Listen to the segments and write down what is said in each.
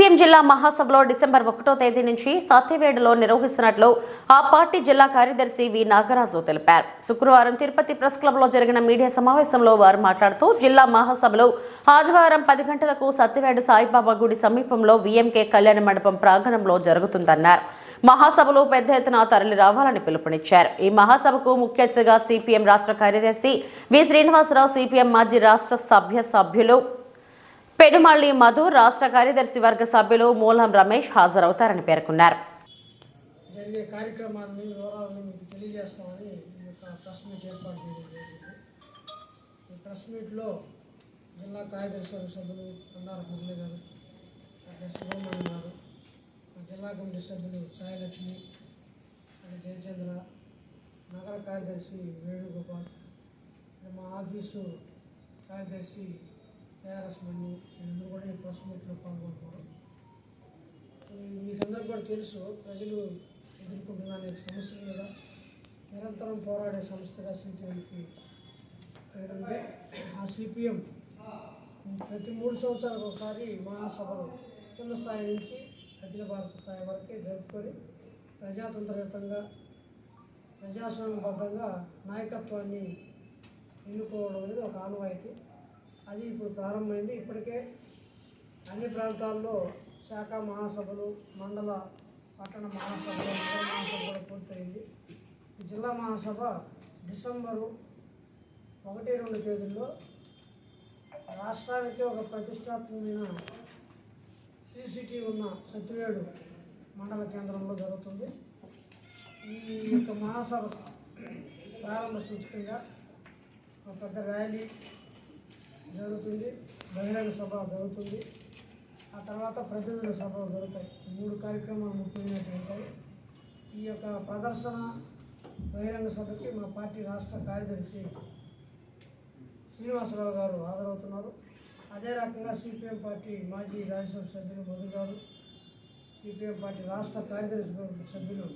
CPM జిల్లా మహాసభలో December 1వ తేదీ నుంచి సత్యవేడులో నిర్వహిస్తున్నట్లు ఆ పార్టీ జిల్లా కార్యదర్శి వి నాగరాజు తెలిపారు. శుక్రవారం తిరుపతి ప్రెస్ క్లబ్లో జరిగిన మీడియా సమావేశంలో వారు మాట్లాడుతూ జిల్లా మహాసభలో ఆదివారం 10 గంటలకు సత్యవేడు సాయిబాబా గుడి సమీపంలో విఎంకే కళ్యాణ మండపం ప్రాంగణంలో జరుగుతుందన్నారు. మహాసభలో పెద్ద ఎత్తున తరలి రావాలని పిలుపునిచ్చారు. ఈ మహాసభకు ముఖ్య అతిథిగా సిపిఎం రాష్ట్ర కార్యదర్శి వి శ్రీనివాసరావు, సిపిఎం మాజీ రాష్ట్ర సభ్యులు పెనుమల్లి మధు, రాష్ట్ర కార్యదర్శి వర్గ సభ్యులు మూలం రమేష్ హాజరవుతారని పేర్కొన్నారు. జరిగే కార్యక్రమాన్ని వివరాలను మీకు తెలియజేస్తామని ఈ యొక్క ప్రెస్ మీట్ ఏర్పాటు చేయడం జరిగింది. ఈ ప్రెస్ మీట్లో జిల్లా కార్యదర్శి వర్గ సభ్యులు అన్నార మురళి గారు, సుబ్రహ్మణ్యం గారు, జిల్లా కమిటీ సభ్యులు సాయిలక్ష్మి, జయచంద్ర, నగర కార్యదర్శి వేణుగోపాల్, మా ఆఫీసు కార్యదర్శి కేఆర్ఎస్ మణి, వీళ్ళందరూ కూడా ఈ ప్రెస్ మీట్లో పాల్గొంటున్నారు. మీకందరూ కూడా తెలుసు, ప్రజలు ఎదుర్కొంటున్న అనేక సమస్యల మీద నిరంతరం పోరాడే సంస్థగా సిపిఎంకి ఉంది. ఆ సిపిఎం ప్రతి 3 సంవత్సరాలకు ఒకసారి మహాసభలు కింద స్థాయి నుంచి అఖిల భారత స్థాయి వరకే జరుపుకొని ప్రజాతంత్రయుతంగా ప్రజాస్వామ్యబద్ధంగా నాయకత్వాన్ని ఎన్నుకోవడం అనేది ఒక ఆనవాయితీ. అది ఇప్పుడు ప్రారంభమైంది. ఇప్పటికే అన్ని ప్రాంతాల్లో శాఖ మహాసభలు, మండల పట్టణ మహాసభలు, నగర మహాసభ కూడా పూర్తయింది. ఈ జిల్లా మహాసభ డిసెంబరు 1-2 తేదీల్లో రాష్ట్రానికి ఒక ప్రతిష్టాత్మకమైన CCT ఉన్న సత్యవేడు మండల కేంద్రంలో జరుగుతుంది. ఈ యొక్క మహాసభ ప్రారంభ సూచకంగా ఒక పెద్ద ర్యాలీ జరుగుతుంది, బహిరంగ సభ జరుగుతుంది, ఆ తర్వాత ప్రతినిధుల సభలు జరుగుతాయి. 3 కార్యక్రమాలు ముఖ్యమైనవి ఉంటాయి. ఈ యొక్క ప్రదర్శన బహిరంగ సభకి మా పార్టీ రాష్ట్ర కార్యదర్శి శ్రీనివాసరావు గారు హాజరవుతున్నారు. అదే రకంగా సిపిఎం పార్టీ మాజీ రాజ్యసభ సభ్యులు మధు గారు, సిపిఎం పార్టీ రాష్ట్ర కార్యదర్శి సభ్యులు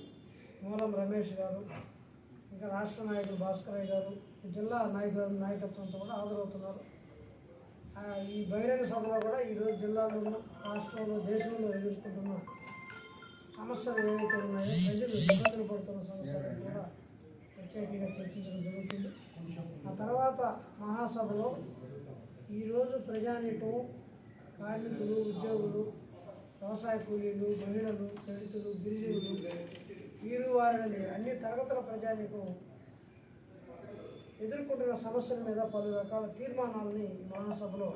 మూలం రమేష్ గారు, ఇంకా రాష్ట్ర నాయకులు భాస్కరయ్య గారు, జిల్లా నాయకత్వంతో కూడా హాజరవుతున్నారు. ఈ బహిరంగ సభలో కూడా ఈరోజు జిల్లాలో, రాష్ట్రంలో, దేశంలో ఎదుర్కొంటున్న సమస్యలు ఏవైతే ఉన్నాయో, ప్రజలు ఇబ్బందులు పడుతున్న సమస్యలను కూడా ప్రత్యేకంగా చర్చించడం జరుగుతుంది. ఆ తర్వాత మహాసభలో ఈరోజు ప్రజానీకం, కార్మికులు, ఉద్యోగులు, వ్యవసాయ కూలీలు, మహిళలు, దళితులు, గిరిజనులు, వీరు వారిని అన్ని తరగతుల ప్రజానీకం ఎదుర్కొంటున్న సమస్యల మీద పలు రకాల తీర్మానాలని మహాసభలో